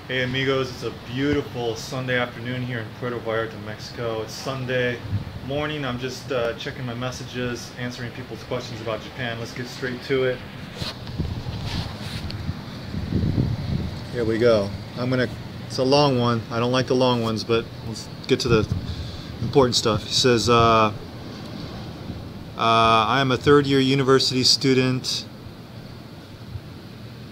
Hey amigos, it's a beautiful Sunday afternoon here in Puerto Vallarta, Mexico. It's Sunday morning. I'm just checking my messages, answering people's questions about Japan. Let's get straight to it. Here we go. It's a long one. I don't like the long ones, but let's get to the important stuff. He says, I am a third-year university student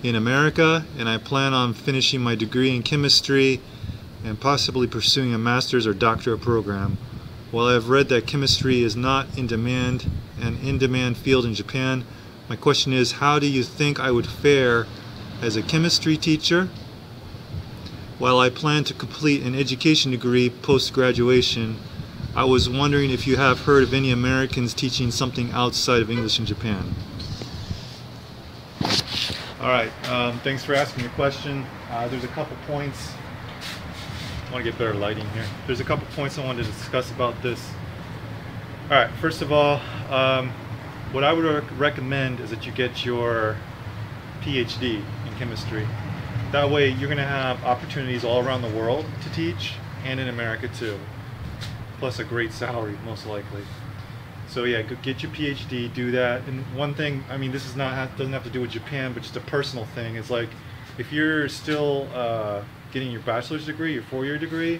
in America, and I plan on finishing my degree in chemistry and possibly pursuing a master's or doctorate program. While I have read that chemistry is not an in-demand field in Japan, my question is, how do you think I would fare as a chemistry teacher? While I plan to complete an education degree post-graduation, I was wondering if you have heard of any Americans teaching something outside of English in Japan. Alright, thanks for asking the question. There's a couple points. I want to get better lighting here. There's a couple points I wanted to discuss about this. Alright, first of all, what I would recommend is that you get your PhD in chemistry. That way you're going to have opportunities all around the world to teach, and in America too. Plus a great salary, most likely. So yeah, go get your PhD, do that. And one thing, I mean, this is doesn't have to do with Japan, but just a personal thing, is like, if you're still getting your bachelor's degree, your 4-year degree,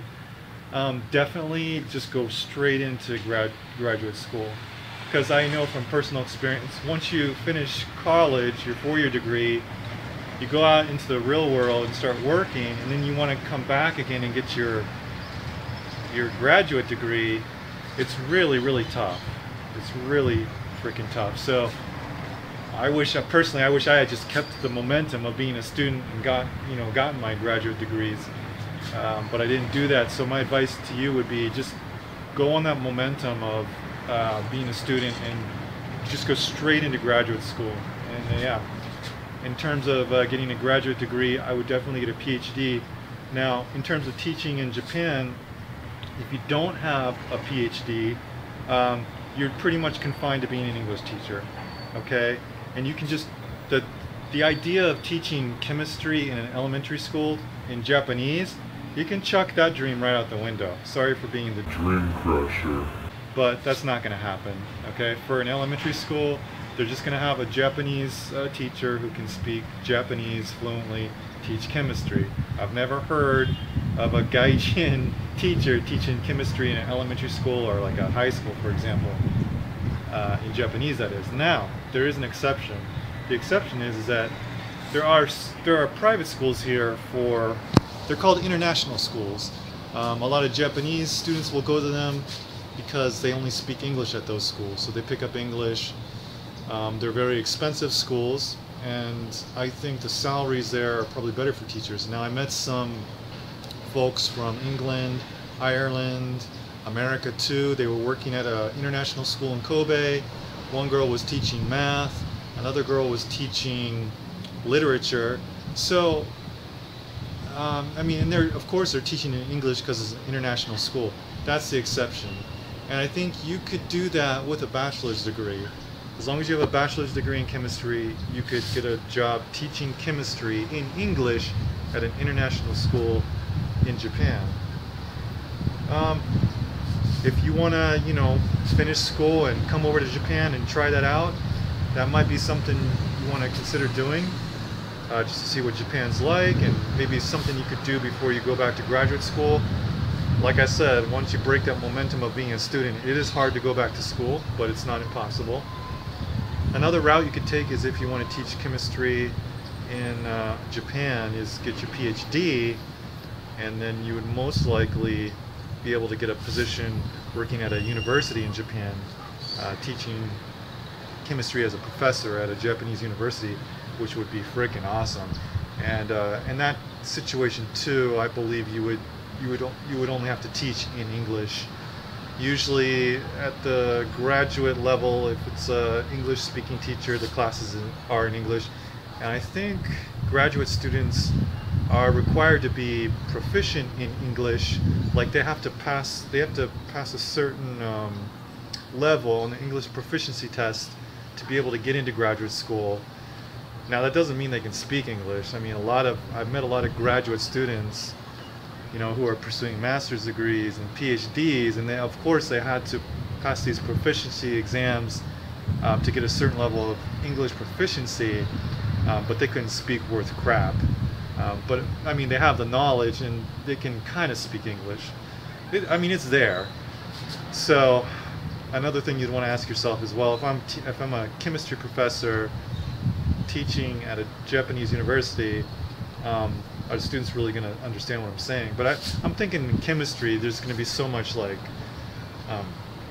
definitely just go straight into graduate school. Because I know from personal experience, once you finish college, your 4-year degree, you go out into the real world and start working, and then you want to come back again and get your graduate degree. It's really, really tough. It's really freaking tough. So I wish I had just kept the momentum of being a student and gotten my graduate degrees, but I didn't do that. So my advice to you would be, just go on that momentum of being a student and just go straight into graduate school. And yeah, in terms of getting a graduate degree, I would definitely get a PhD. Now, in terms of teaching in Japan, if you don't have a PhD, you're pretty much confined to being an English teacher, okay? And you can just, the idea of teaching chemistry in an elementary school in Japanese, you can chuck that dream right out the window. Sorry for being the dream crusher, but that's not going to happen, okay? For an elementary school, they're just going to have a Japanese teacher who can speak Japanese fluently teach chemistry. I've never heard of a gaijin teacher teaching chemistry in an elementary school or like a high school, for example, in Japanese, that is. Now, there is an exception. The exception is that there are private schools here they're called international schools. A lot of Japanese students will go to them because they only speak English at those schools, so they pick up English. They're very expensive schools, and I think the salaries there are probably better for teachers. Now, I met some folks from England, Ireland, America too. They were working at an international school in Kobe. One girl was teaching math, another girl was teaching literature. So, I mean, and of course they're teaching in English because it's an international school. That's the exception. And I think you could do that with a bachelor's degree. As long as you have a bachelor's degree in chemistry, you could get a job teaching chemistry in English at an international school in Japan. If you want to, finish school and come over to Japan and try that out, that might be something you want to consider doing, just to see what Japan's like, and maybe something you could do before you go back to graduate school. Like I said, once you break that momentum of being a student, it is hard to go back to school, but it's not impossible. Another route you could take is, if you want to teach chemistry in Japan, is get your PhD, and then you would most likely be able to get a position working at a university in Japan, teaching chemistry as a professor at a Japanese university, which would be freaking awesome. And in that situation too, I believe you would only have to teach in English. Usually at the graduate level, if it's an English speaking teacher, the classes are in English. And I think graduate students are required to be proficient in English. Like they have to pass a certain level on the English proficiency test to be able to get into graduate school. Now that doesn't mean they can speak English. I mean, I've met a lot of graduate students, you know, who are pursuing master's degrees and PhDs, and of course they had to pass these proficiency exams to get a certain level of English proficiency, but they couldn't speak worth crap. But I mean, they have the knowledge and they can kind of speak English. I mean, it's there. So another thing you'd want to ask yourself as well, if I'm a chemistry professor teaching at a Japanese university, are the students really going to understand what I'm saying? But I'm thinking in chemistry, there's going to be so much like,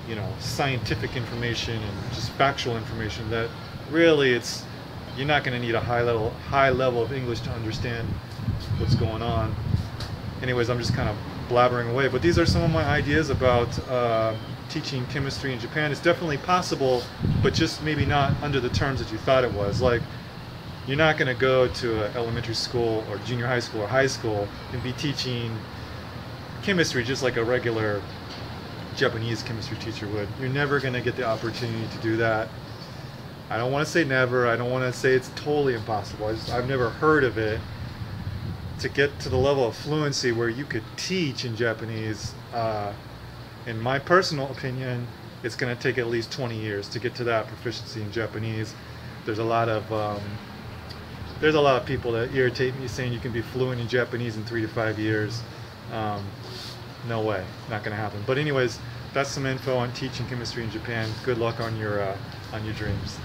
you know, scientific information and just factual information that really you're not going to need a high level of English to understand what's going on. Anyways, I'm just kind of blabbering away, but these are some of my ideas about teaching chemistry in Japan. It's definitely possible, but just maybe not under the terms that you thought it was. Like, you're not going to go to an elementary school or junior high school or high school and be teaching chemistry just like a regular Japanese chemistry teacher would. You're never going to get the opportunity to do that. I don't want to say never. I don't want to say it's totally impossible. I've never heard of it. To get to the level of fluency where you could teach in Japanese, in my personal opinion, it's going to take at least 20 years to get to that proficiency in Japanese. There's a lot of people that irritate me saying you can be fluent in Japanese in 3 to 5 years. No way, not going to happen. But anyways, that's some info on teaching chemistry in Japan. Good luck on your dreams.